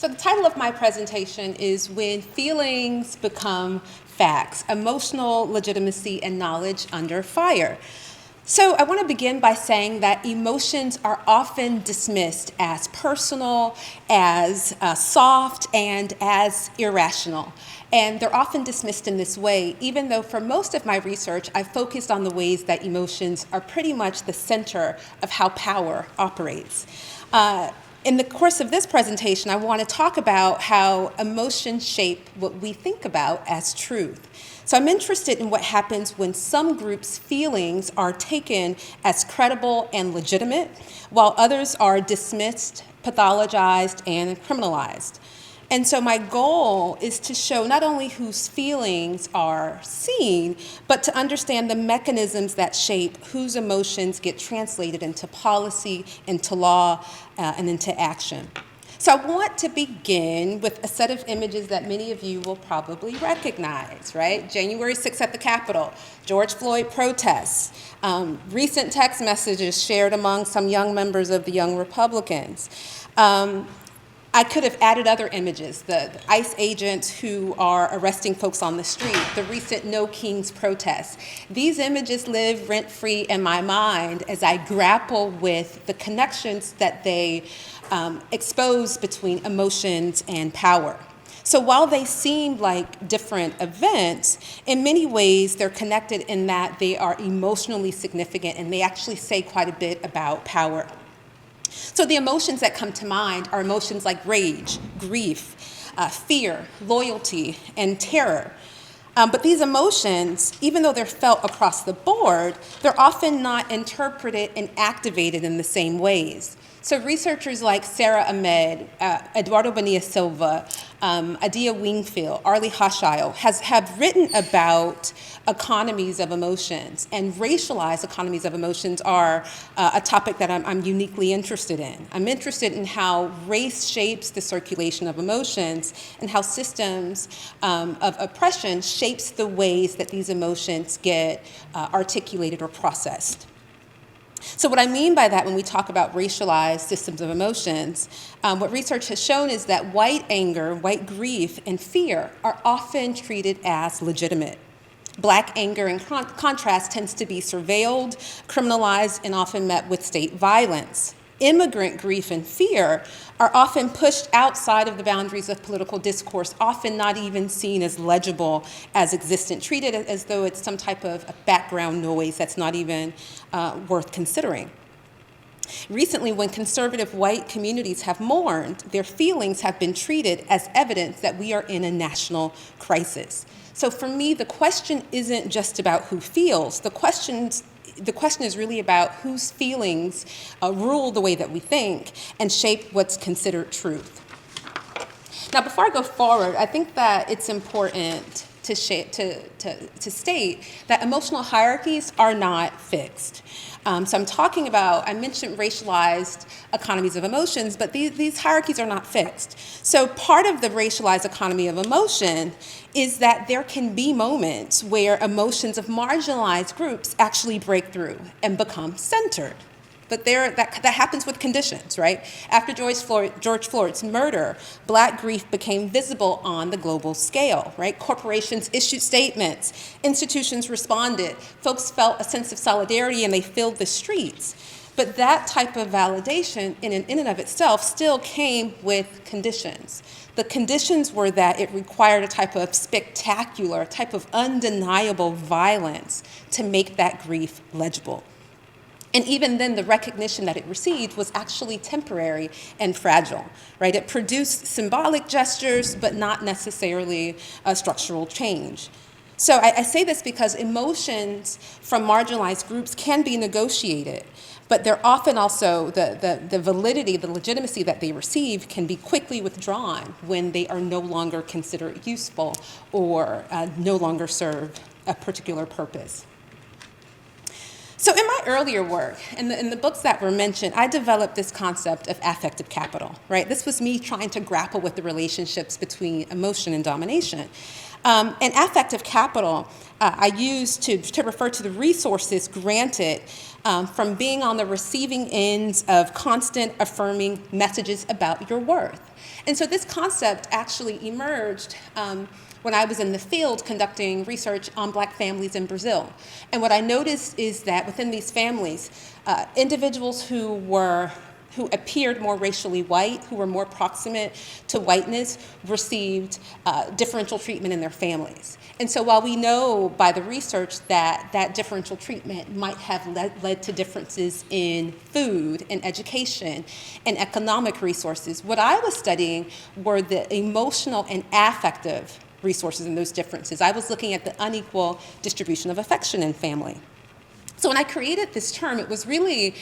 So the title of my presentation is When Feelings Become Facts, Emotional Legitimacy and Knowledge Under Fire. So I want to begin by saying that emotions are often dismissed as personal, as soft, and as irrational. And they're often dismissed in this way, even though for most of my research, I've focused on the ways that emotions are pretty much the center of how power operates. In the course of this presentation, I want to talk about how emotions shape what we think about as truth. So I'm interested in what happens when some groups' feelings are taken as credible and legitimate, while others are dismissed, pathologized, and criminalized. And so my goal is to show not only whose feelings are seen, but to understand the mechanisms that shape whose emotions get translated into policy, into law, and into action. So I want to begin with a set of images that many of you will probably recognize, right? January 6th at the Capitol, George Floyd protests, recent text messages shared among some young members of the Young Republicans. I could have added other images, the ICE agents who are arresting folks on the street, the recent No Kings protests. These images live rent-free in my mind as I grapple with the connections that they expose between emotions and power. So while they seem like different events, in many ways they're connected in that they are emotionally significant and they actually say quite a bit about power. So the emotions that come to mind are emotions like rage, grief, fear, loyalty, and terror. But these emotions, even though they're felt across the board, they're often not interpreted and activated in the same ways. So researchers like Sarah Ahmed, Eduardo Bonilla Silva, Adia Wingfield, Arlie Hochschild have written about economies of emotions, and racialized economies of emotions are a topic that I'm uniquely interested in. I'm interested in how race shapes the circulation of emotions and how systems of oppression shapes the ways that these emotions get articulated or processed. So what I mean by that when we talk about racialized systems of emotions, what research has shown is that white anger, white grief, and fear are often treated as legitimate. Black anger, in contrast, tends to be surveilled, criminalized, and often met with state violence. Immigrant grief and fear are often pushed outside of the boundaries of political discourse, often not even seen as legible as existent, treated as though it's some type of background noise that's not even worth considering. Recently, when conservative white communities have mourned, their feelings have been treated as evidence that we are in a national crisis. So for me, the question isn't just about who feels. The question is really about whose feelings rule the way that we think and shape what's considered truth. Now, before I go forward, I think that it's important to state that emotional hierarchies are not fixed. So I'm talking about, I mentioned racialized economies of emotions, but these hierarchies are not fixed. So part of the racialized economy of emotion is that there can be moments where emotions of marginalized groups actually break through and become centered. But that happens with conditions, right? After George Floyd's murder, Black grief became visible on the global scale, right? Corporations issued statements, institutions responded, folks felt a sense of solidarity and they filled the streets. But that type of validation in and of itself still came with conditions. The conditions were that it required a type of spectacular, type of undeniable violence to make that grief legible. And even then, the recognition that it received was actually temporary and fragile, right? It produced symbolic gestures, but not necessarily a structural change. So I say this because emotions from marginalized groups can be negotiated, but they're often also, the validity, the legitimacy that they receive can be quickly withdrawn when they are no longer considered useful or no longer serve a particular purpose. So in my earlier work, in the books that were mentioned, I developed this concept of affective capital, right? This was me trying to grapple with the relationships between emotion and domination. And affective capital, I use to refer to the resources granted from being on the receiving ends of constant affirming messages about your worth. And so this concept actually emerged when I was in the field conducting research on Black families in Brazil. And what I noticed is that within these families, individuals who appeared more racially white, who were more proximate to whiteness, received differential treatment in their families. And so while we know by the research that differential treatment might have led to differences in food and education and economic resources, what I was studying were the emotional and affective resources in those differences. I was looking at the unequal distribution of affection in family. So when I created this term, it was really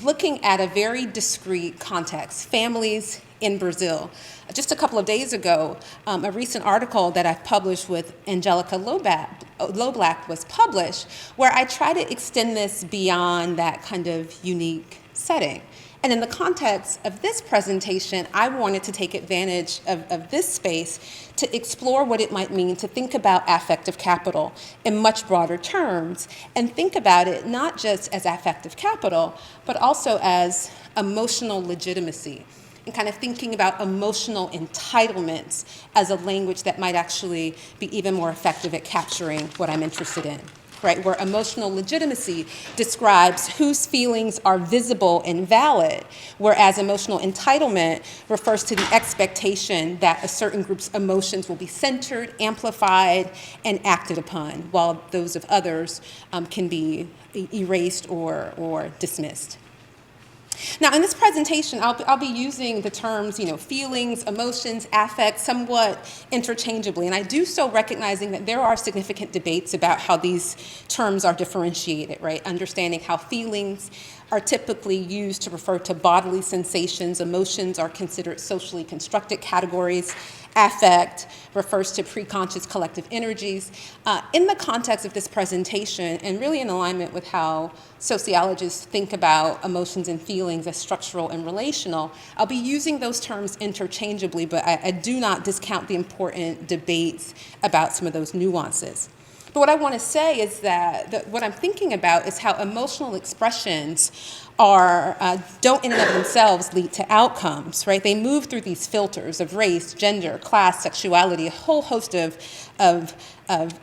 looking at a very discrete context, families in Brazil. Just a couple of days ago, a recent article that I've published with Angelica Loblack was published, where I try to extend this beyond that kind of unique setting. And in the context of this presentation, I wanted to take advantage of this space to explore what it might mean to think about affective capital in much broader terms, and think about it not just as affective capital, but also as emotional legitimacy, and kind of thinking about emotional entitlements as a language that might actually be even more effective at capturing what I'm interested in. Right, where emotional legitimacy describes whose feelings are visible and valid, whereas emotional entitlement refers to the expectation that a certain group's emotions will be centered, amplified, and acted upon, while those of others can be erased or dismissed. Now, in this presentation, I'll be using the terms, feelings, emotions, affect, somewhat interchangeably, and I do so recognizing that there are significant debates about how these terms are differentiated, right? Understanding how feelings are typically used to refer to bodily sensations, emotions are considered socially constructed categories, affect refers to preconscious collective energies. In the context of this presentation, and really in alignment with how sociologists think about emotions and feelings as structural and relational, I'll be using those terms interchangeably, but I do not discount the important debates about some of those nuances. But what I want to say is that what I'm thinking about is how emotional expressions don't in and of themselves lead to outcomes, right? They move through these filters of race, gender, class, sexuality, a whole host of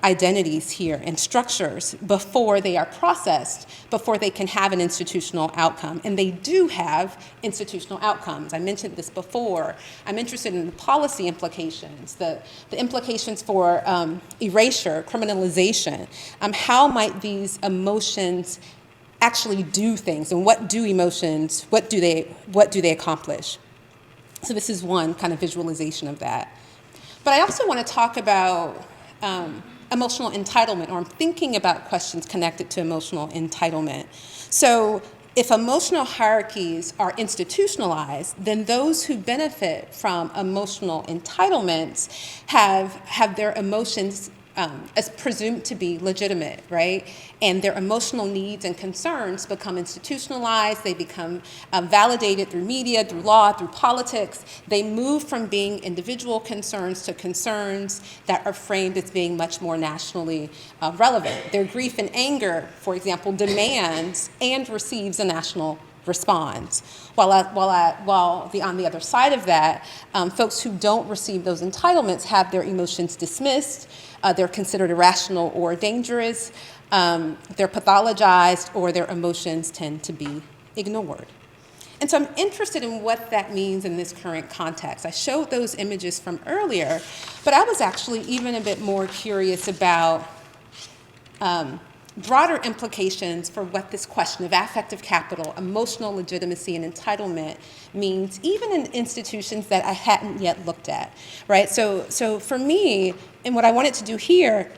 identities here and structures before they are processed, before they can have an institutional outcome. And they do have institutional outcomes. I mentioned this before. I'm interested in the policy implications, the implications for erasure, criminalization. How might these emotions actually do things, and what do they accomplish? So this is one kind of visualization of that. But I also want to talk about emotional entitlement, or I'm thinking about questions connected to emotional entitlement. So if emotional hierarchies are institutionalized, then those who benefit from emotional entitlements have their emotions as presumed to be legitimate, right? And their emotional needs and concerns become institutionalized. They become validated through media, through law, through politics. They move from being individual concerns to concerns that are framed as being much more nationally relevant. Their grief and anger, for example, demands and receives a national response. While on the other side of that, folks who don't receive those entitlements have their emotions dismissed. They're considered irrational or dangerous. They're pathologized, or their emotions tend to be ignored. And so I'm interested in what that means in this current context. I showed those images from earlier, but I was actually even a bit more curious about broader implications for what this question of affective capital, emotional legitimacy, and entitlement means, even in institutions that I hadn't yet looked at, right? So for me, and what I wanted to do here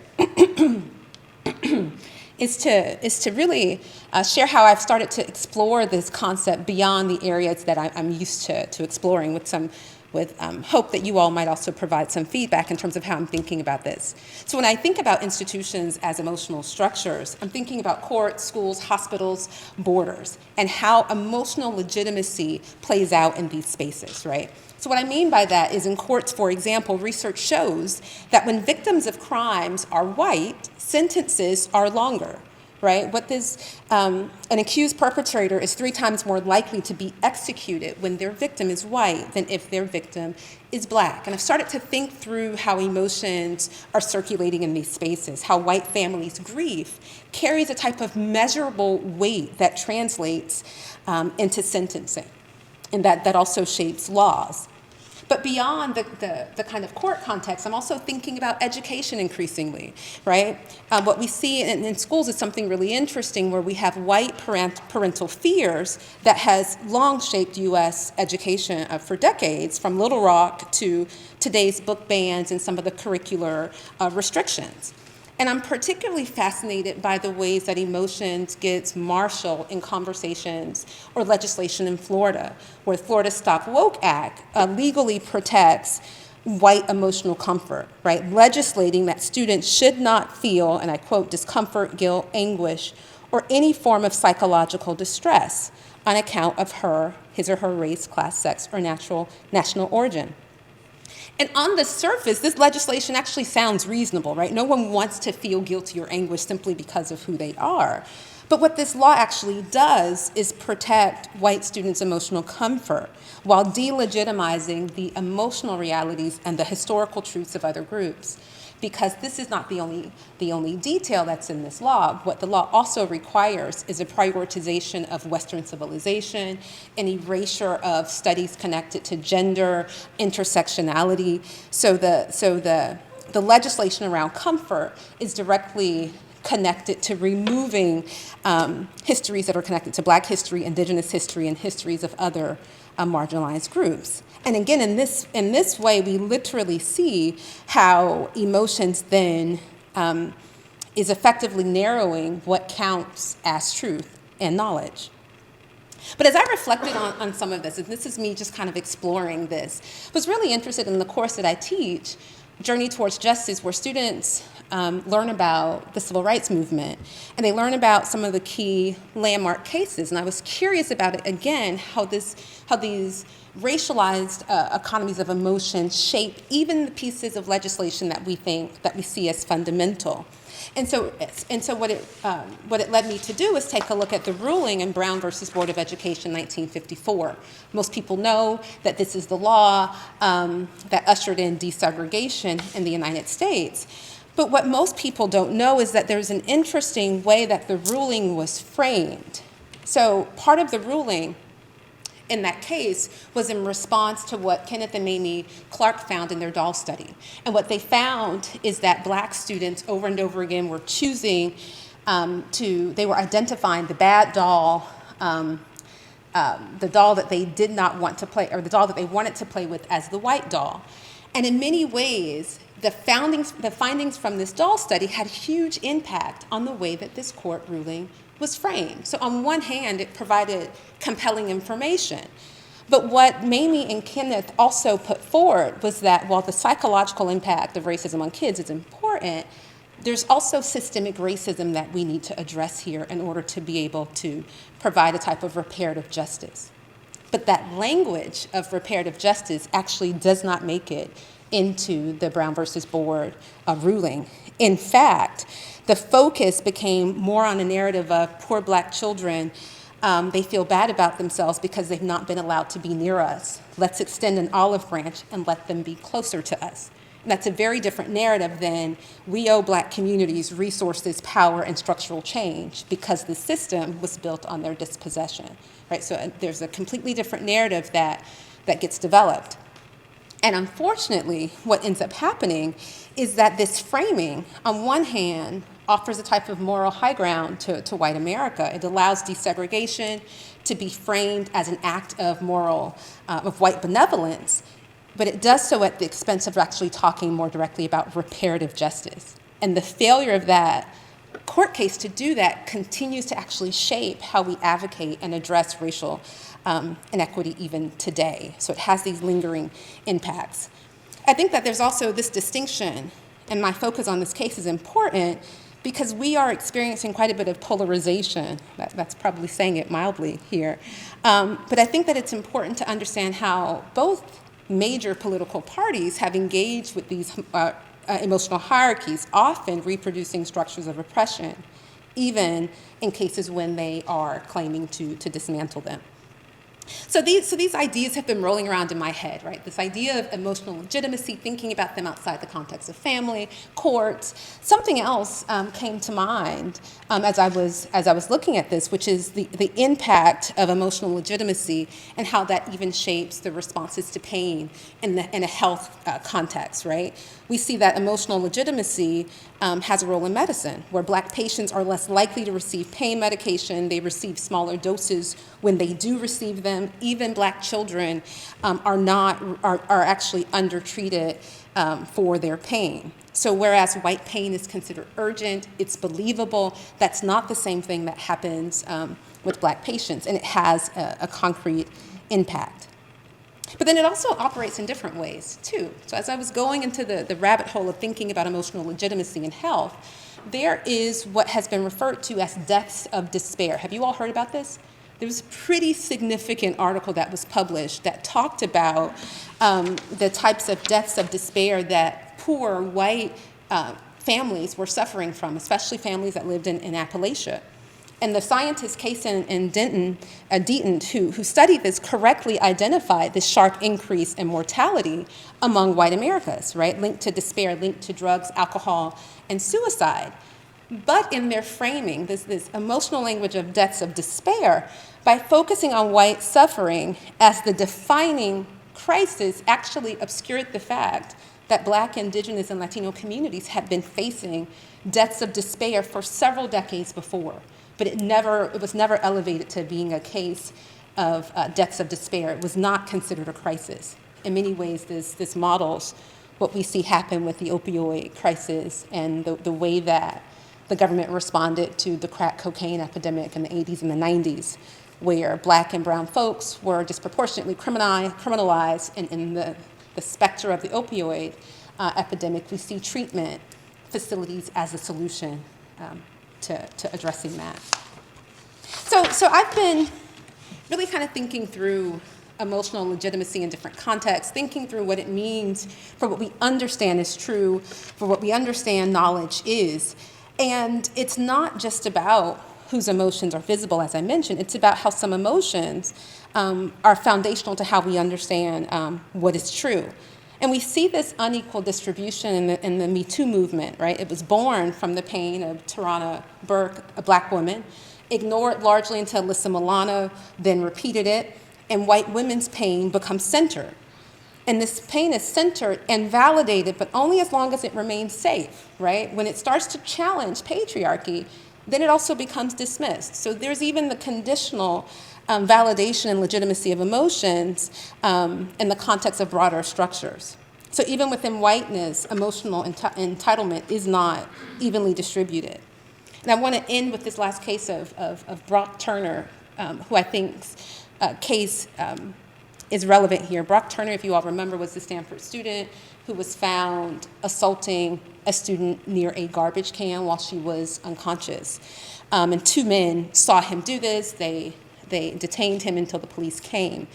is to really share how I've started to explore this concept beyond the areas that I'm used to exploring, with some hope that you all might also provide some feedback in terms of how I'm thinking about this. So when I think about institutions as emotional structures, I'm thinking about courts, schools, hospitals, borders, and how emotional legitimacy plays out in these spaces, right? So what I mean by that is in courts, for example, research shows that when victims of crimes are white, sentences are longer. Right? An accused perpetrator is 3 times more likely to be executed when their victim is white than if their victim is black. And I've started to think through how emotions are circulating in these spaces, how white families' grief carries a type of measurable weight that translates into sentencing, and that also shapes laws. But beyond the kind of court context, I'm also thinking about education increasingly, right? What we see in schools is something really interesting where we have white parental fears that has long shaped U.S. education for decades, from Little Rock to today's book bans and some of the curricular restrictions. And I'm particularly fascinated by the ways that emotions gets marshaled in conversations or legislation in Florida, where the Florida Stop Woke Act legally protects white emotional comfort, right? Legislating that students should not feel, and I quote, discomfort, guilt, anguish, or any form of psychological distress on account of his or her race, class, sex, or national origin. And on the surface, this legislation actually sounds reasonable, right? No one wants to feel guilty or anguish simply because of who they are. But what this law actually does is protect white students' emotional comfort while delegitimizing the emotional realities and the historical truths of other groups. Because this is not the only detail that's in this law. What the law also requires is a prioritization of Western civilization, an erasure of studies connected to gender, intersectionality. So the legislation around comfort is directly connected to removing histories that are connected to Black history, Indigenous history, and histories of other marginalized groups. And again, in this way, we literally see how emotions then is effectively narrowing what counts as truth and knowledge. But as I reflected on some of this, and this is me just kind of exploring this, I was really interested in the course that I teach, Journey Towards Justice, where students learn about the civil rights movement, and they learn about some of the key landmark cases. And I was curious about it again, how these racialized economies of emotion shape even the pieces of legislation that we see as fundamental. And so what it led me to do is take a look at the ruling in Brown versus Board of Education, 1954. Most people know that this is the law that ushered in desegregation in the United States. But what most people don't know is that there's an interesting way that the ruling was framed. So part of the ruling in that case was in response to what Kenneth and Mamie Clark found in their doll study. And what they found is that Black students over and over again were choosing they were identifying the bad doll, the doll that they did not want to play, or the doll that they wanted to play with, as the white doll. And in many ways, the findings from this doll study had huge impact on the way that this court ruling was framed. So on one hand, it provided compelling information. But what Mamie and Kenneth also put forward was that while the psychological impact of racism on kids is important, there's also systemic racism that we need to address here in order to be able to provide a type of reparative justice. But that language of reparative justice actually does not make it into the Brown versus Board ruling. In fact, the focus became more on a narrative of poor Black children. They feel bad about themselves because they've not been allowed to be near us. Let's extend an olive branch and let them be closer to us. And that's a very different narrative than we owe Black communities resources, power, and structural change because the system was built on their dispossession, right? So there's a completely different narrative that gets developed. And unfortunately, what ends up happening is that this framing, on one hand, offers a type of moral high ground to white America. It allows desegregation to be framed as an act of of white benevolence, but it does so at the expense of actually talking more directly about reparative justice. And the failure of that court case to do that continues to actually shape how we advocate and address racial inequity even today. So it has these lingering impacts. I think that there's also this distinction, and my focus on this case is important because we are experiencing quite a bit of polarization. That's probably saying it mildly here. But I think that it's important to understand how both major political parties have engaged with these emotional hierarchies, often reproducing structures of oppression, even in cases when they are claiming to dismantle them. So these ideas have been rolling around in my head, right? This idea of emotional legitimacy, thinking about them outside the context of family, courts. Something else came to mind as I was looking at this, which is the impact of emotional legitimacy and how that even shapes the responses to pain in a health context, right? We see that emotional legitimacy has a role in medicine, where Black patients are less likely to receive pain medication. They receive smaller doses when they do receive them. Even Black children are actually undertreated for their pain. So whereas white pain is considered urgent, it's believable, that's not the same thing that happens with Black patients, and it has a concrete impact. But then it also operates in different ways, too. So as I was going into the rabbit hole of thinking about emotional legitimacy in health, there is what has been referred to as deaths of despair. Have you all heard about this? There was a pretty significant article that was published that talked about the types of deaths of despair that poor white families were suffering from, especially families that lived in Appalachia. And the scientists, Case and Deaton, who studied this, correctly identified this sharp increase in mortality among white Americans, right? Linked to despair, linked to drugs, alcohol, and suicide. But in their framing, this emotional language of deaths of despair, by focusing on white suffering as the defining crisis, actually obscured the fact that Black, Indigenous, and Latino communities had been facing deaths of despair for several decades before. But it was never elevated to being a case of deaths of despair. It was not considered a crisis. In many ways, this models what we see happen with the opioid crisis and the way that the government responded to the crack cocaine epidemic in the 80s and the 90s, where Black and brown folks were disproportionately criminalized. And in the specter of the opioid epidemic, we see treatment facilities as a solution to addressing that. So I've been really kind of thinking through emotional legitimacy in different contexts, thinking through what it means for what we understand is true, for what we understand knowledge is. And it's not just about whose emotions are visible, as I mentioned. It's about how some emotions are foundational to how we understand what is true. And we see this unequal distribution in the Me Too movement, right? It was born from the pain of Tarana Burke, a Black woman, ignored largely until Alyssa Milano then repeated it, and white women's pain becomes centered. And this pain is centered and validated, but only as long as it remains safe, right? When it starts to challenge patriarchy, then it also becomes dismissed. So there's even the conditional validation and legitimacy of emotions in the context of broader structures. So even within whiteness, emotional entitlement is not evenly distributed. And I want to end with this last case of Brock Turner, who I think's case is relevant here. Brock Turner, if you all remember, was the Stanford student who was found assaulting a student near a garbage can while she was unconscious. And two men saw him do this. They detained him until the police came.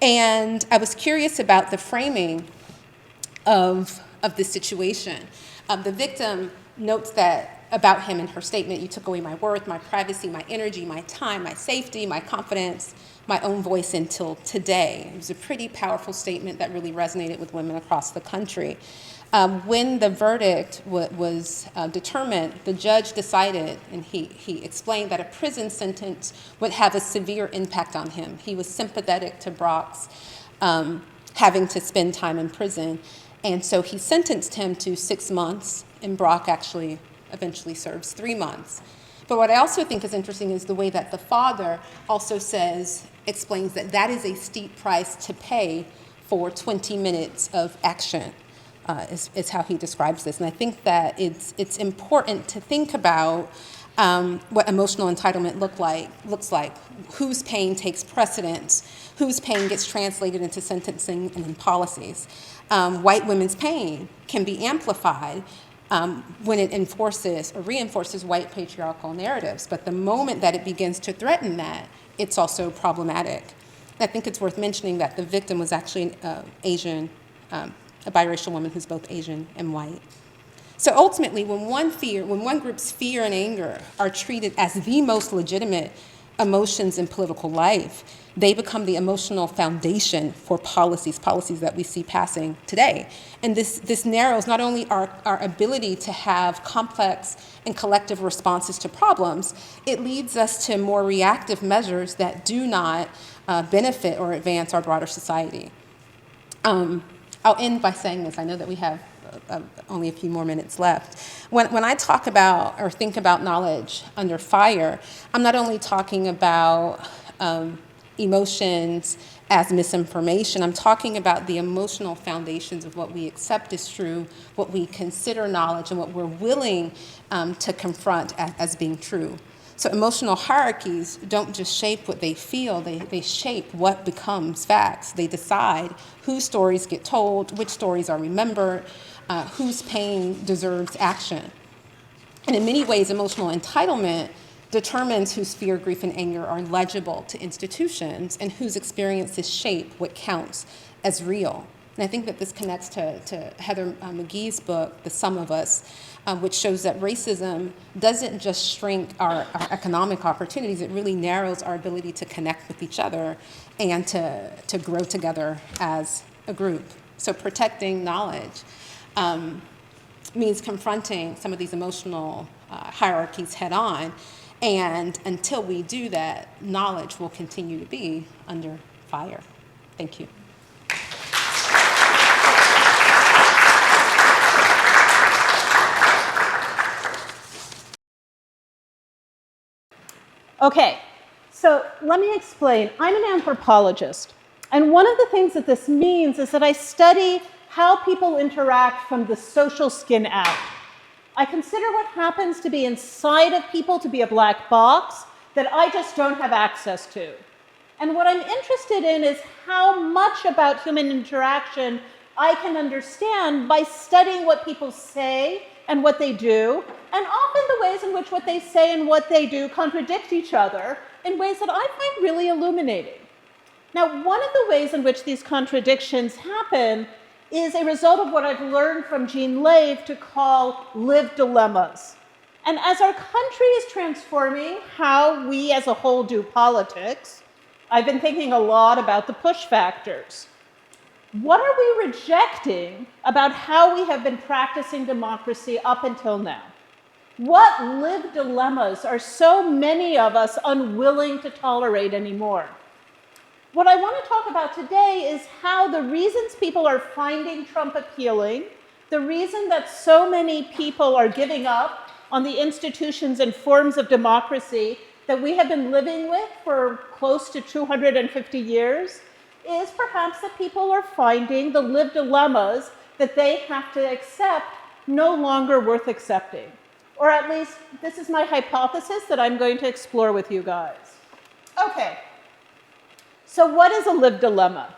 And I was curious about the framing of this situation. The victim notes that about him in her statement: "You took away my worth, my privacy, my energy, my time, my safety, my confidence, my own voice until today." It was a pretty powerful statement that really resonated with women across the country. When the verdict was determined, the judge decided, and he explained that a prison sentence would have a severe impact on him. He was sympathetic to Brock's having to spend time in prison, and so he sentenced him to 6 months, and Brock actually eventually serves 3 months. But what I also think is interesting is the way that the father also explains that is a steep price to pay for 20 minutes of action, is how he describes this. And I think that it's important to think about what emotional entitlement looks like, whose pain takes precedence, whose pain gets translated into sentencing and in policies. White women's pain can be amplified when it enforces or reinforces white patriarchal narratives, but the moment that it begins to threaten that, it's also problematic. I think it's worth mentioning that the victim was actually an Asian, a biracial woman who's both Asian and white. So ultimately, when one group's fear and anger are treated as the most legitimate emotions in political life, they become the emotional foundation for policies that we see passing today. And this narrows not only our ability to have complex and collective responses to problems, it leads us to more reactive measures that do not benefit or advance our broader society. I'll end by saying this. I know that we have only a few more minutes left. When I talk about or think about knowledge under fire, I'm not only talking about emotions as misinformation, I'm talking about the emotional foundations of what we accept as true, what we consider knowledge, and what we're willing to confront as being true. So emotional hierarchies don't just shape what they feel, they shape what becomes facts. They decide whose stories get told, which stories are remembered, whose pain deserves action. And in many ways, emotional entitlement determines whose fear, grief, and anger are legible to institutions and whose experiences shape what counts as real. And I think that this connects to Heather McGee's book, The Sum of Us, which shows that racism doesn't just shrink our economic opportunities, it really narrows our ability to connect with each other and to grow together as a group. So protecting knowledge means confronting some of these emotional hierarchies head on. And until we do that, knowledge will continue to be under fire. Thank you. Okay, so let me explain. I'm an anthropologist, and one of the things that this means is that I study how people interact from the social skin out. I consider what happens to be inside of people to be a black box that I just don't have access to. And what I'm interested in is how much about human interaction I can understand by studying what people say and what they do, and often the ways in which what they say and what they do contradict each other in ways that I find really illuminating. Now, one of the ways in which these contradictions happen is a result of what I've learned from Jean Lave to call lived dilemmas. And as our country is transforming how we as a whole do politics, I've been thinking a lot about the push factors. What are we rejecting about how we have been practicing democracy up until now? What lived dilemmas are so many of us unwilling to tolerate anymore? What I want to talk about today is how the reasons people are finding Trump appealing, the reason that so many people are giving up on the institutions and forms of democracy that we have been living with for close to 250 years, is perhaps that people are finding the lived dilemmas that they have to accept no longer worth accepting. Or at least, this is my hypothesis that I'm going to explore with you guys. Okay. So what is a lived dilemma?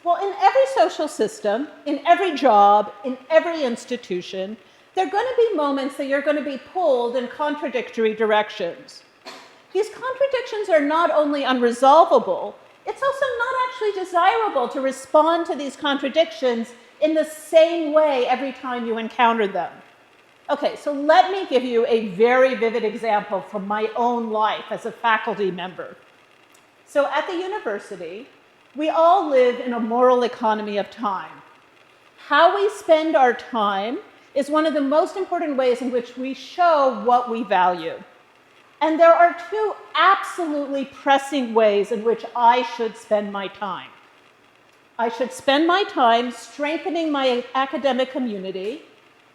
Well, in every social system, in every job, in every institution, there are going to be moments that you're going to be pulled in contradictory directions. These contradictions are not only unresolvable, it's also not actually desirable to respond to these contradictions in the same way every time you encounter them. Okay, so let me give you a very vivid example from my own life as a faculty member. So at the university, we all live in a moral economy of time. How we spend our time is one of the most important ways in which we show what we value. And there are two absolutely pressing ways in which I should spend my time. I should spend my time strengthening my academic community,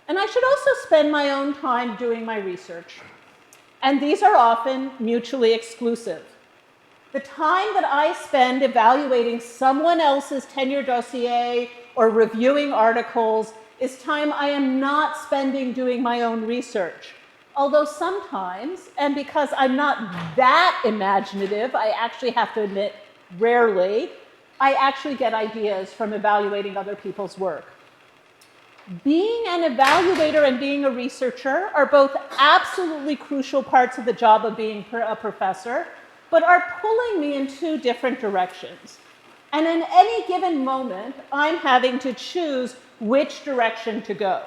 and I should also spend my own time doing my research. And these are often mutually exclusive. The time that I spend evaluating someone else's tenure dossier or reviewing articles is time I am not spending doing my own research. Although sometimes, and because I'm not that imaginative, I actually have to admit, rarely, I actually get ideas from evaluating other people's work. Being an evaluator and being a researcher are both absolutely crucial parts of the job of being a professor, but are pulling me in two different directions. And in any given moment, I'm having to choose which direction to go.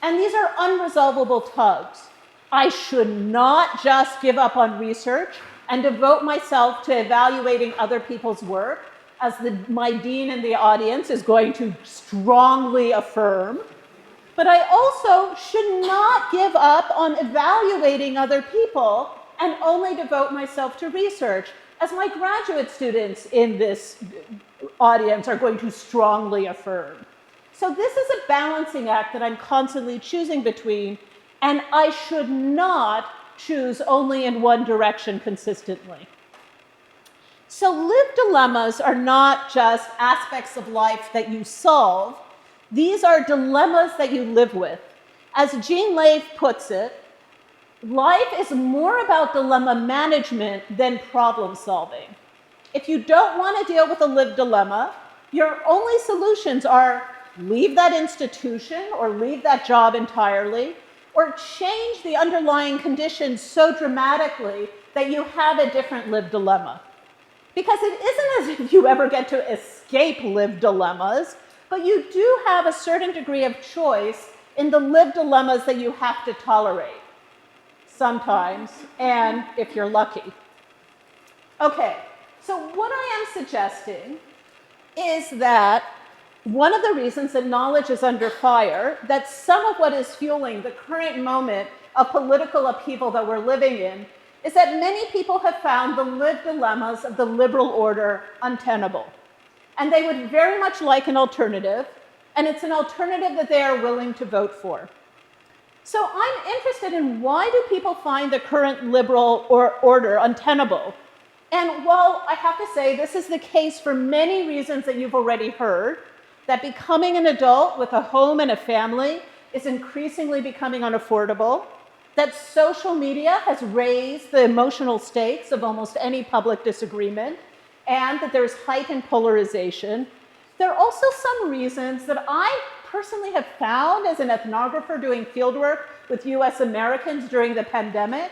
And these are unresolvable tugs. I should not just give up on research and devote myself to evaluating other people's work, as my dean in the audience is going to strongly affirm. But I also should not give up on evaluating other people and only devote myself to research, as my graduate students in this audience are going to strongly affirm. So this is a balancing act that I'm constantly choosing between, and I should not choose only in one direction consistently. So lived dilemmas are not just aspects of life that you solve. These are dilemmas that you live with. As Jean Leif puts it, life is more about dilemma management than problem solving. If you don't want to deal with a lived dilemma, your only solutions are leave that institution or leave that job entirely, or change the underlying conditions so dramatically that you have a different lived dilemma. Because it isn't as if you ever get to escape lived dilemmas, but you do have a certain degree of choice in the lived dilemmas that you have to tolerate. Sometimes, and if you're lucky. Okay, so what I am suggesting is that one of the reasons that knowledge is under fire, that some of what is fueling the current moment of political upheaval that we're living in, is that many people have found the lived dilemmas of the liberal order untenable. And they would very much like an alternative, and it's an alternative that they are willing to vote for. So I'm interested in why do people find the current liberal order untenable? And while I have to say this is the case for many reasons that you've already heard, that becoming an adult with a home and a family is increasingly becoming unaffordable, that social media has raised the emotional stakes of almost any public disagreement, and that there's heightened polarization. There are also some reasons that I personally have found as an ethnographer doing fieldwork with US Americans during the pandemic,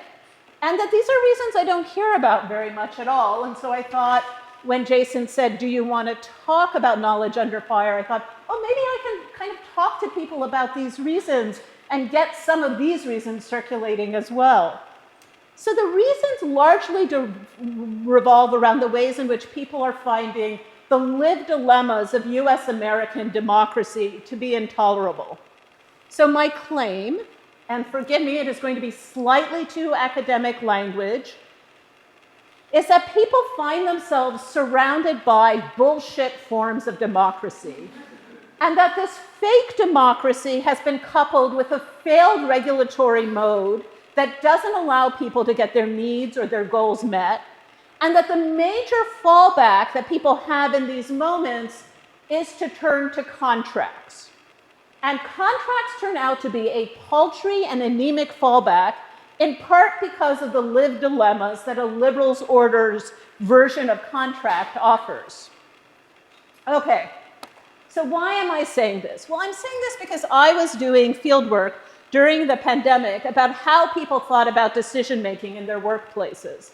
and that these are reasons I don't hear about very much at all. And so I thought, when Jason said, do you want to talk about knowledge under fire, I thought, oh, maybe I can kind of talk to people about these reasons and get some of these reasons circulating as well. So the reasons largely revolve around the ways in which people are finding the lived dilemmas of US American democracy to be intolerable. So my claim, and forgive me, it is going to be slightly too academic language, is that people find themselves surrounded by bullshit forms of democracy, and that this fake democracy has been coupled with a failed regulatory mode that doesn't allow people to get their needs or their goals met, and that the major fallback that people have in these moments is to turn to contracts. And contracts turn out to be a paltry and anemic fallback, in part because of the lived dilemmas that a liberal's order's version of contract offers. Okay, so why am I saying this? Well, I'm saying this because I was doing fieldwork during the pandemic about how people thought about decision-making in their workplaces.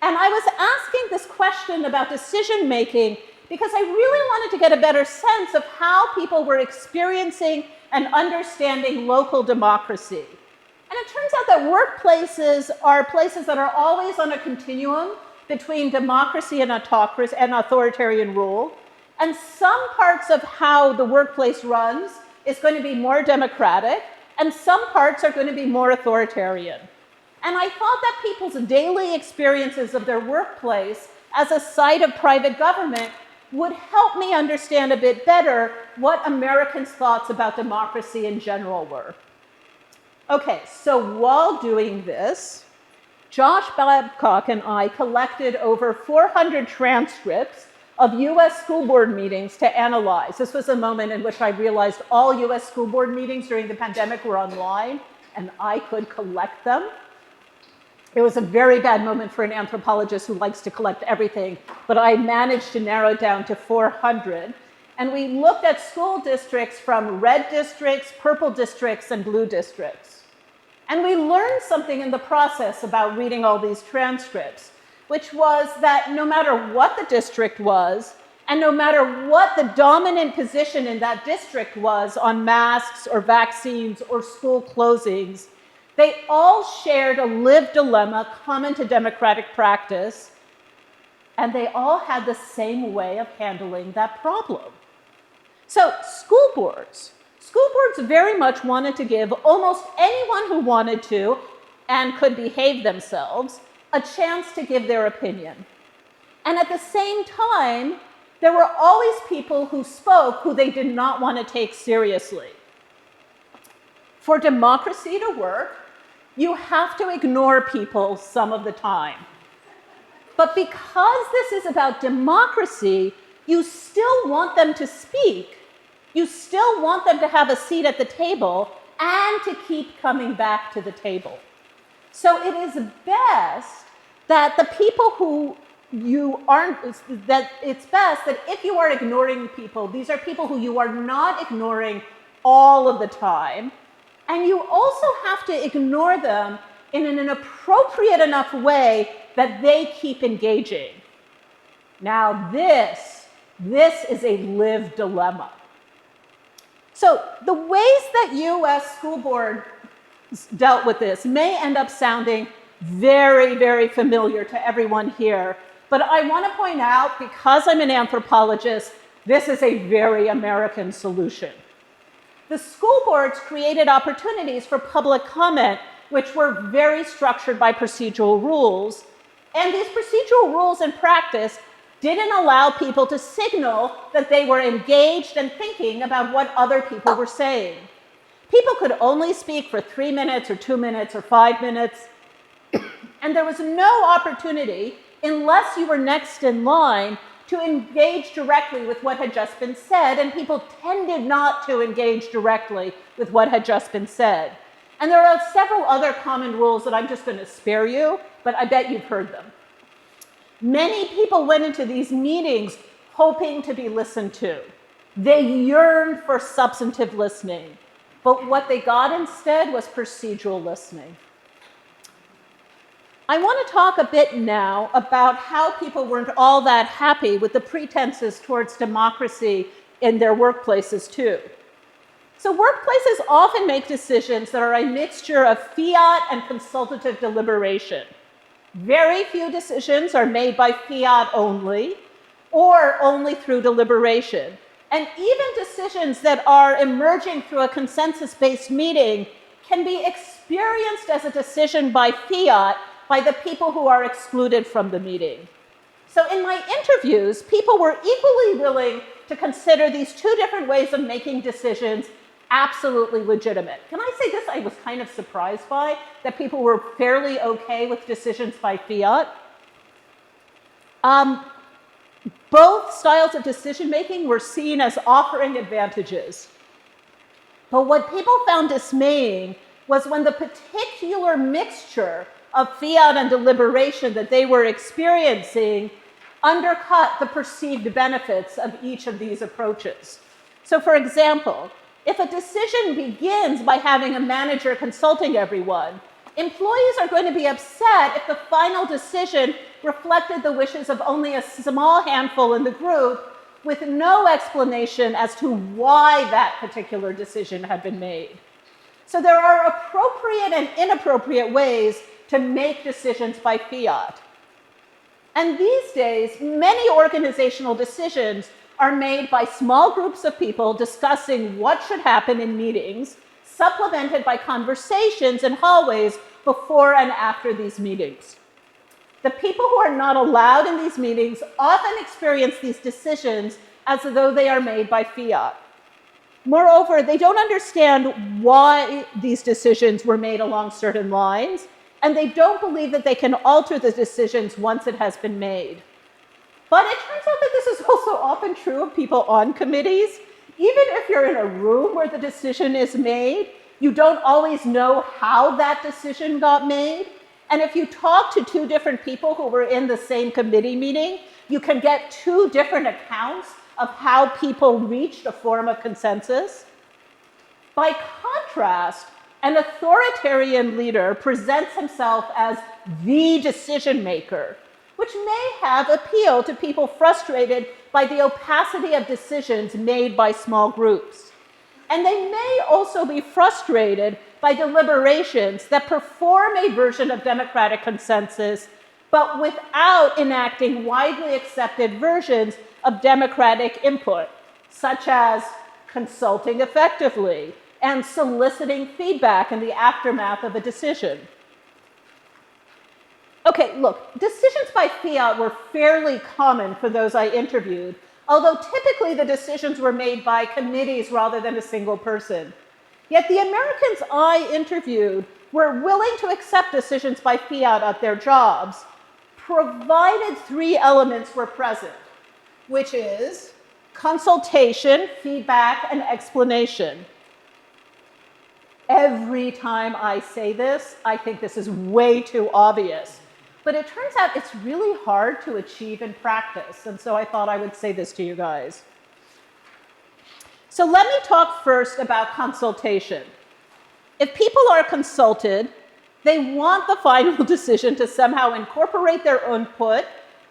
And I was asking this question about decision-making because I really wanted to get a better sense of how people were experiencing and understanding local democracy. And it turns out that workplaces are places that are always on a continuum between democracy and autocracy and authoritarian rule. And some parts of how the workplace runs is going to be more democratic, and some parts are going to be more authoritarian. And I thought that people's daily experiences of their workplace as a site of private government would help me understand a bit better what Americans' thoughts about democracy in general were. Okay, so while doing this, Josh Babcock and I collected over 400 transcripts of US school board meetings to analyze. This was a moment in which I realized all US school board meetings during the pandemic were online, and I could collect them. It was a very bad moment for an anthropologist who likes to collect everything, but I managed to narrow it down to 400. And we looked at school districts from red districts, purple districts, and blue districts. And we learned something in the process about reading all these transcripts, which was that no matter what the district was, and no matter what the dominant position in that district was on masks or vaccines or school closings, they all shared a lived dilemma common to democratic practice, and they all had the same way of handling that problem. So school boards very much wanted to give almost anyone who wanted to and could behave themselves a chance to give their opinion. And at the same time, there were always people who spoke who they did not want to take seriously. For democracy to work, you have to ignore people some of the time. But because this is about democracy, you still want them to speak. You still want them to have a seat at the table and to keep coming back to the table. So it is best that the people who you aren't, that it's best that if you are ignoring people, these are people who you are not ignoring all of the time. And you also have to ignore them in an appropriate enough way that they keep engaging. Now this is a lived dilemma. So the ways that US school board dealt with this may end up sounding very, very familiar to everyone here. But I want to point out, because I'm an anthropologist, this is a very American solution. The school boards created opportunities for public comment, which were very structured by procedural rules. And these procedural rules in practice didn't allow people to signal that they were engaged and thinking about what other people were saying. People could only speak for 3 minutes or 2 minutes or 5 minutes. And there was no opportunity, unless you were next in line, to engage directly with what had just been said, and people tended not to engage directly with what had just been said. And there are several other common rules that I'm just going to spare you, but I bet you've heard them. Many people went into these meetings hoping to be listened to. They yearned for substantive listening, but what they got instead was procedural listening. I want to talk a bit now about how people weren't all that happy with the pretenses towards democracy in their workplaces too. So workplaces often make decisions that are a mixture of fiat and consultative deliberation. Very few decisions are made by fiat only, or only through deliberation. And even decisions that are emerging through a consensus-based meeting can be experienced as a decision by fiat by the people who are excluded from the meeting. So in my interviews, people were equally willing to consider these two different ways of making decisions absolutely legitimate. Can I say this? I was kind of surprised by that people were fairly okay with decisions by fiat. Both styles of decision-making were seen as offering advantages. But what people found dismaying was when the particular mixture of fiat and deliberation that they were experiencing undercut the perceived benefits of each of these approaches. So for example, if a decision begins by having a manager consulting everyone, employees are going to be upset if the final decision reflected the wishes of only a small handful in the group with no explanation as to why that particular decision had been made. So there are appropriate and inappropriate ways to make decisions by fiat. And these days, many organizational decisions are made by small groups of people discussing what should happen in meetings, supplemented by conversations in hallways before and after these meetings. The people who are not allowed in these meetings often experience these decisions as though they are made by fiat. Moreover, they don't understand why these decisions were made along certain lines, and they don't believe that they can alter the decisions once it has been made. But it turns out that this is also often true of people on committees. Even if you're in a room where the decision is made, You don't always know how that decision got made. And if you talk to two different people who were in the same committee meeting, you can get two different accounts of how people reached a form of consensus. By contrast, an authoritarian leader presents himself as the decision maker, which may have appeal to people frustrated by the opacity of decisions made by small groups. And they may also be frustrated by deliberations that perform a version of democratic consensus, but without enacting widely accepted versions of democratic input, such as consulting effectively and soliciting feedback in the aftermath of a decision. Okay, look, decisions by fiat were fairly common for those I interviewed, although typically the decisions were made by committees rather than a single person. Yet the Americans I interviewed were willing to accept decisions by fiat at their jobs, provided three elements were present, which is consultation, feedback, and explanation. Every time I say this, I think this is way too obvious. But it turns out it's really hard to achieve in practice, and so I thought I would say this to you guys. So let me talk first about consultation. If people are consulted, they want the final decision to somehow incorporate their input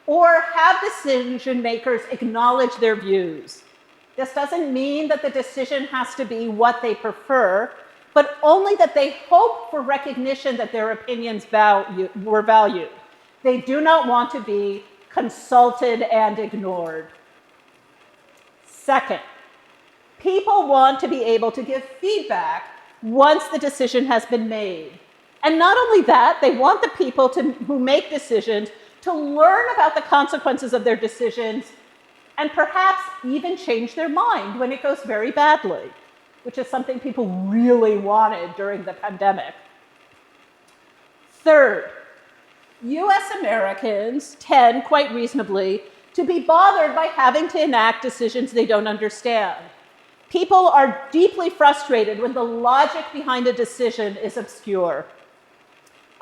or have decision makers acknowledge their views. This doesn't mean that the decision has to be what they prefer, but only that they hope for recognition that their opinions were valued. They do not want to be consulted and ignored. Second, people want to be able to give feedback once the decision has been made. And not only that, they want the people who make decisions to learn about the consequences of their decisions and perhaps even change their mind when it goes very badly, which is something people really wanted during the pandemic. Third, US Americans tend, quite reasonably, to be bothered by having to enact decisions they don't understand. People are deeply frustrated when the logic behind a decision is obscure.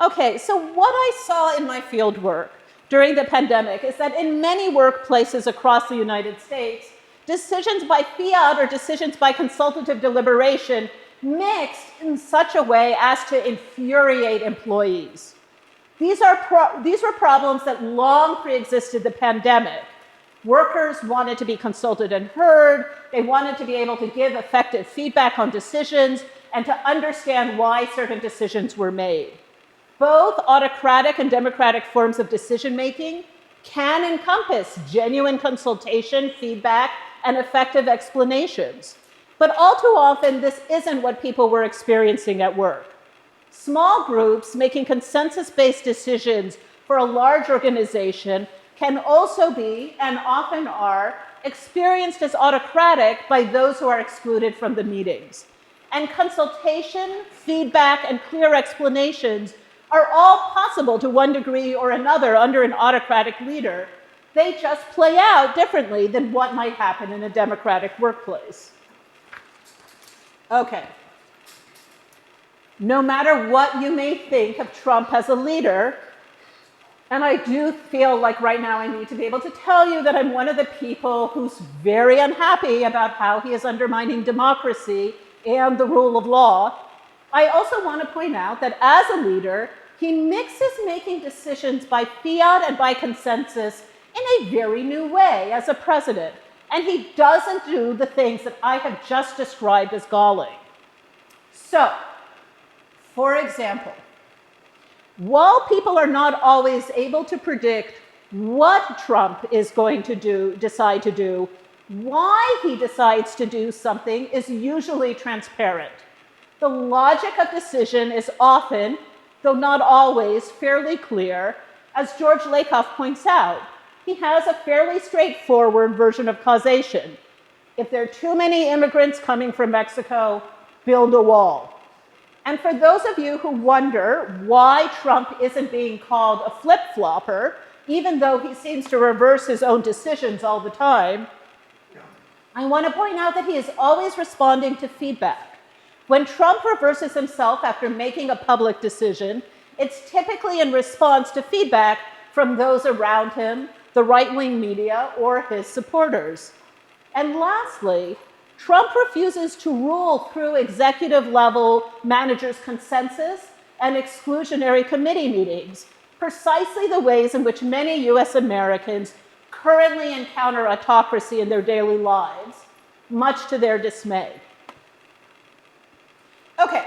Okay, so what I saw in my field work during the pandemic is that in many workplaces across the United States, decisions by fiat or decisions by consultative deliberation mixed in such a way as to infuriate employees. These were problems that long pre-existed the pandemic. Workers wanted to be consulted and heard. They wanted to be able to give effective feedback on decisions and to understand why certain decisions were made. Both autocratic and democratic forms of decision-making can encompass genuine consultation, feedback, and effective explanations. But all too often, this isn't what people were experiencing at work. Small groups making consensus-based decisions for a large organization can also be, and often are, experienced as autocratic by those who are excluded from the meetings. And consultation, feedback, and clear explanations are all possible to one degree or another under an autocratic leader. They just play out differently than what might happen in a democratic workplace. Okay. No matter what you may think of Trump as a leader, and I do feel like right now I need to be able to tell you that I'm one of the people who's very unhappy about how he is undermining democracy and the rule of law, I also want to point out that as a leader, he mixes making decisions by fiat and by consensus in a very new way as a president. And he doesn't do the things that I have just described as galling. So, for example, while people are not always able to predict what Trump is going to decide to do, why he decides to do something is usually transparent. The logic of decision is often, though not always, fairly clear. As George Lakoff points out, he has a fairly straightforward version of causation. If there are too many immigrants coming from Mexico, build a wall. And for those of you who wonder why Trump isn't being called a flip-flopper, even though he seems to reverse his own decisions all the time, I want to point out that he is always responding to feedback. When Trump reverses himself after making a public decision, it's typically in response to feedback from those around him, the right-wing media, or his supporters. And lastly, Trump refuses to rule through executive-level managers' consensus and exclusionary committee meetings, precisely the ways in which many US Americans currently encounter autocracy in their daily lives, much to their dismay. Okay,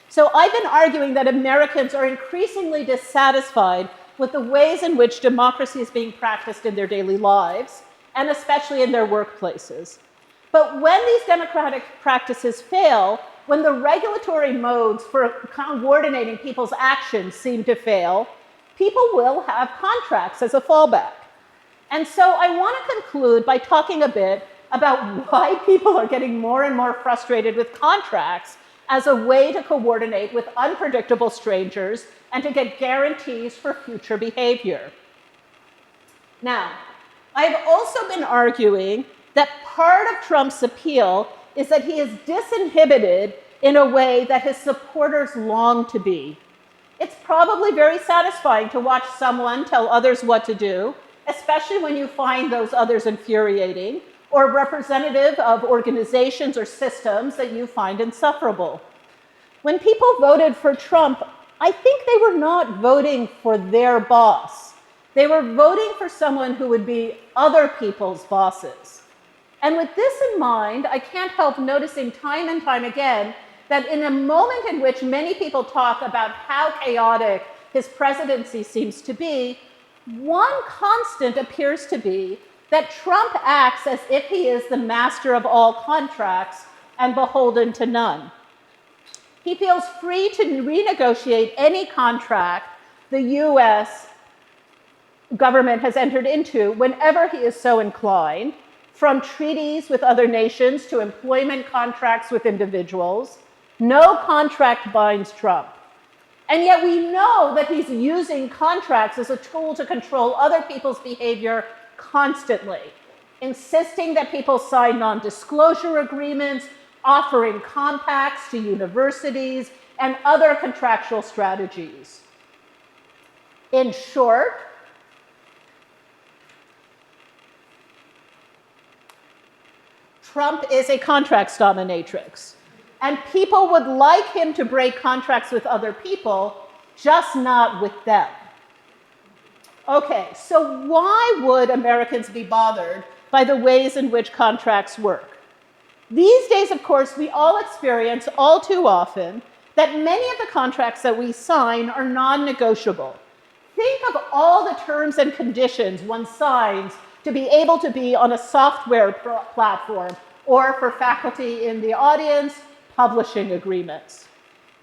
so I've been arguing that Americans are increasingly dissatisfied with the ways in which democracy is being practiced in their daily lives, and especially in their workplaces. But when these democratic practices fail, when the regulatory modes for coordinating people's actions seem to fail, people will have contracts as a fallback. And so I want to conclude by talking a bit about why people are getting more and more frustrated with contracts as a way to coordinate with unpredictable strangers and to get guarantees for future behavior. Now, I've also been arguing that part of Trump's appeal is that he is disinhibited in a way that his supporters long to be. It's probably very satisfying to watch someone tell others what to do, especially when you find those others infuriating, or representative of organizations or systems that you find insufferable. When people voted for Trump, I think they were not voting for their boss. They were voting for someone who would be other people's bosses. And with this in mind, I can't help noticing time and time again that in a moment in which many people talk about how chaotic his presidency seems to be, one constant appears to be that Trump acts as if he is the master of all contracts and beholden to none. He feels free to renegotiate any contract the US government has entered into whenever he is so inclined, from treaties with other nations to employment contracts with individuals. No contract binds Trump. And yet we know that he's using contracts as a tool to control other people's behavior constantly, insisting that people sign non-disclosure agreements, offering compacts to universities, and other contractual strategies. In short, Trump is a contracts dominatrix, and people would like him to break contracts with other people, just not with them. Okay, so why would Americans be bothered by the ways in which contracts work? These days, of course, we all experience all too often that many of the contracts that we sign are non-negotiable. Think of all the terms and conditions one signs to be able to be on a software platform, or for faculty in the audience, publishing agreements.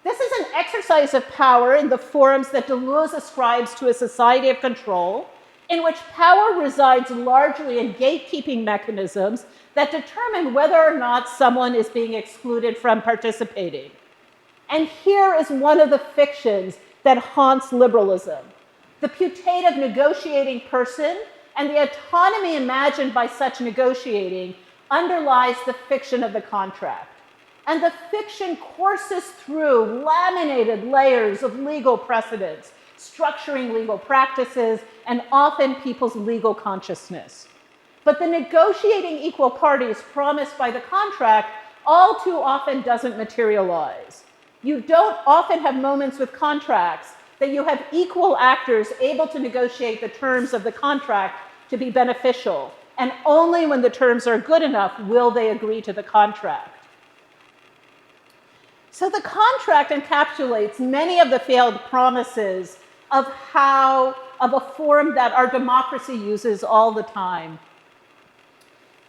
This is an exercise of power in the forms that Deleuze ascribes to a society of control, in which power resides largely in gatekeeping mechanisms that determine whether or not someone is being excluded from participating. And here is one of the fictions that haunts liberalism: the putative negotiating person and the autonomy imagined by such negotiating underlies the fiction of the contract. And the fiction courses through laminated layers of legal precedents, structuring legal practices, and often people's legal consciousness. But the negotiating equal parties promised by the contract all too often doesn't materialize. You don't often have moments with contracts that you have equal actors able to negotiate the terms of the contract to be beneficial, and only when the terms are good enough will they agree to the contract. So the contract encapsulates many of the failed promises of a form that our democracy uses all the time,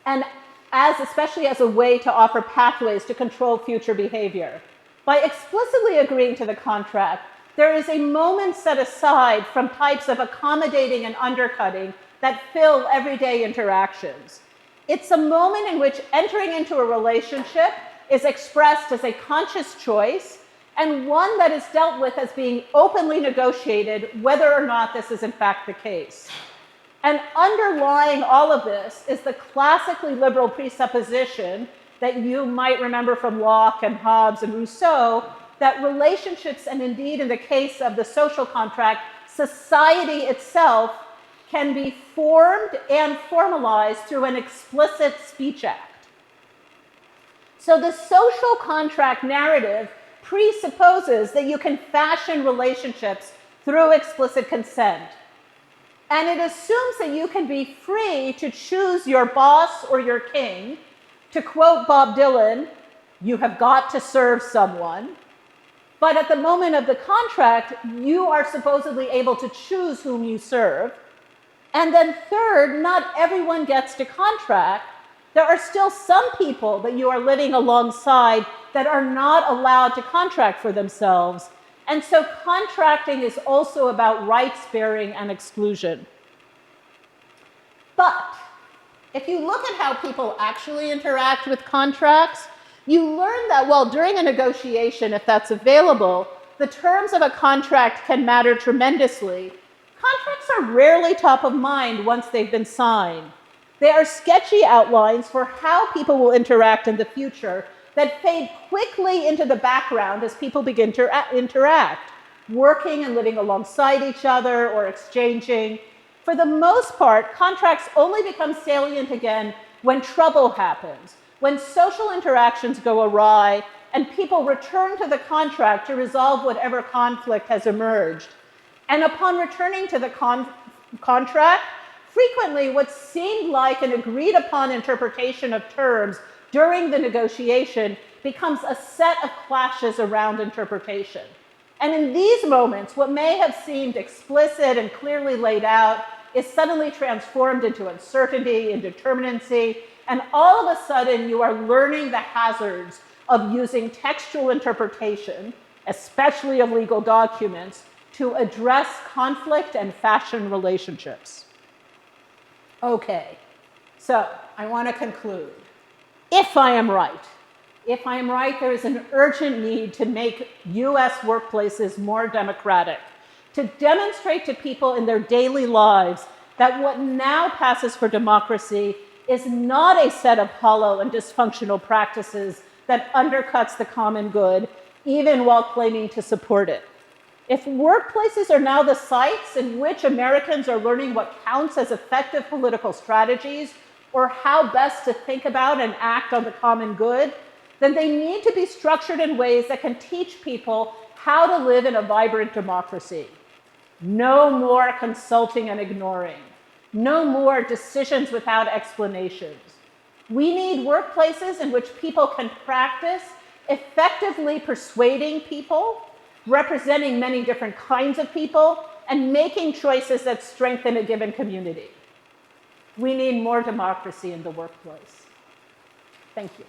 and especially as a way to offer pathways to control future behavior. By explicitly agreeing to the contract, there is a moment set aside from types of accommodating and undercutting that fill everyday interactions. It's a moment in which entering into a relationship is expressed as a conscious choice, and one that is dealt with as being openly negotiated, whether or not this is in fact the case. And underlying all of this is the classically liberal presupposition that you might remember from Locke and Hobbes and Rousseau, that relationships, and indeed in the case of the social contract, society itself can be formed and formalized through an explicit speech act. So the social contract narrative presupposes that you can fashion relationships through explicit consent. And it assumes that you can be free to choose your boss or your king. To quote Bob Dylan, you have got to serve someone. But at the moment of the contract, you are supposedly able to choose whom you serve. And then third, not everyone gets to contract. There are still some people that you are living alongside that are not allowed to contract for themselves. And so contracting is also about rights bearing and exclusion. But if you look at how people actually interact with contracts, you learn that, well, during a negotiation, if that's available, the terms of a contract can matter tremendously. Contracts are rarely top of mind once they've been signed. They are sketchy outlines for how people will interact in the future that fade quickly into the background as people begin to interact, working and living alongside each other or exchanging. For the most part, contracts only become salient again when trouble happens, when social interactions go awry, and people return to the contract to resolve whatever conflict has emerged. And upon returning to the contract, frequently what seemed like an agreed upon interpretation of terms during the negotiation becomes a set of clashes around interpretation. And in these moments, what may have seemed explicit and clearly laid out is suddenly transformed into uncertainty, indeterminacy, and all of a sudden you are learning the hazards of using textual interpretation, especially of legal documents, to address conflict and fashion relationships. Okay, so I want to conclude. If I am right, there is an urgent need to make US workplaces more democratic, to demonstrate to people in their daily lives that what now passes for democracy is not a set of hollow and dysfunctional practices that undercuts the common good, even while claiming to support it. If workplaces are now the sites in which Americans are learning what counts as effective political strategies, or how best to think about and act on the common good, then they need to be structured in ways that can teach people how to live in a vibrant democracy. No more consulting and ignoring. No more decisions without explanations. We need workplaces in which people can practice effectively persuading people, representing many different kinds of people, and making choices that strengthen a given community. We need more democracy in the workplace. Thank you.